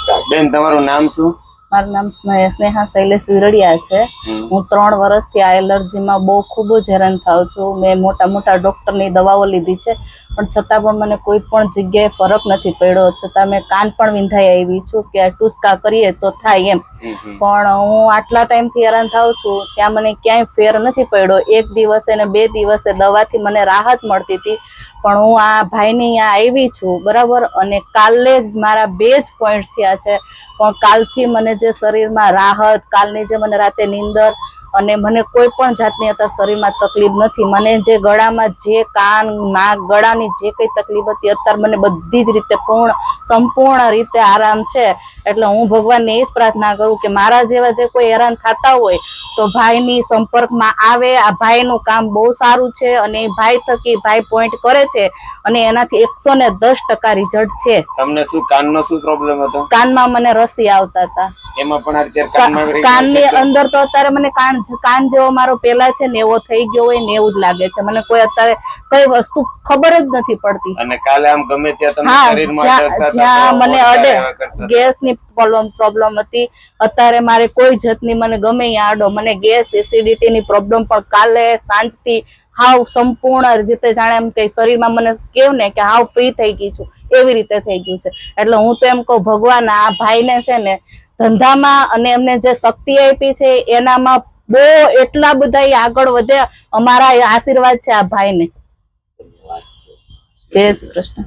બેન તમારું નામ શું? મારું નામ સ્નેહા શૈલેષ વિરડિયા છે. હું 3 વર્ષથી આ એલર્જીમાં બહુ ખૂબ જ હેરાન થાઉં છું. મેં મોટા ડોક્ટરની દવાઓ લીધી છે, પણ છતાં પણ મને કોઈ પણ જગ્યાએ ફરક નથી પડ્યો. છતાં મેં કાન પણ વિંધાઈ આવી છું કે આ ટૂસકા કરીએ તો થાય એમ. પણ હું આટલા ટાઈમથી હેરાન થાઉં છું, ત્યાં મને ક્યાંય ફેર નથી પડ્યો. 1 દિવસે ને 2 દિવસે દવાથી મને રાહત મળતી હતી, પણ હું આ ભાઈની અહીંયા આવી છું બરાબર. અને કાલે જ મારા 2 જ પોઈન્ટ થયા છે, પણ કાલથી મને જે શરીરમાં રાહત, કાલની જે મને રાતે નીંદર અને મને કોઈ પણ જાતની અત્યારે શરીરમાં તકલીફ નથી. મને જે ગળામાં જે કાન નાક ગળાની જે કઈ તકલીફ હતી અત્યારે મને બધી જ રીતે સંપૂર્ણ રીતે આરામ છે. એટલે હું ભગવાનને એ જ પ્રાર્થના કરું કે મારા જેવા જે કોઈ હેરાન થતા હોય તો ભાઈની સંપર્કમાં આવે. આ ભાઈનું કામ બહુ સારું છે અને ભાઈ થકી ભાઈ પોઈન્ટ કરે છે અને એનાથી 110% રિઝલ્ટ છે. તમને શું કાનનો શું પ્રોબ્લેમ હતો? કાનમાં મને રસી આવતા હતા. એમાં પણ અત્યારે કાનની અંદર તો અત્યારે મને કાન જેવો મારો પેલા છે ને એવો થઈ ગયો હોય ને એવું જ લાગે છે. મને કોઈ અત્યારે કઈ વસ્તુ ખબર જ નથી પડતી. અને કાલે આમ ગમે ત્યાં તમને શરીરમાં જ્યાં મને અડે ગેસની પ્રોબ્લેમ હતી, અત્યારે મારે કોઈ જાતની મને ગમે ત્યાં આડો મને ગેસ એસિડિટીની પ્રોબ્લેમ પણ કાલે સાંજથી હાવ સંપૂર્ણ રીતે જાણે એમ કે શરીરમાં મને કેવું ને કે હાવ ફ્રી થઈ ગઈ છું એવી રીતે થઈ ગયું છે. એટલે હું તો એમ કહું ભગવાન આ ભાઈને છે ને ધંધામાં અને એમને જે શક્તિ આપી છે એનામાં બહુ એટલા બધા આગળ વધે. અમારા આશીર્વાદ છે આ ભાઈને. જય શ્રી કૃષ્ણ.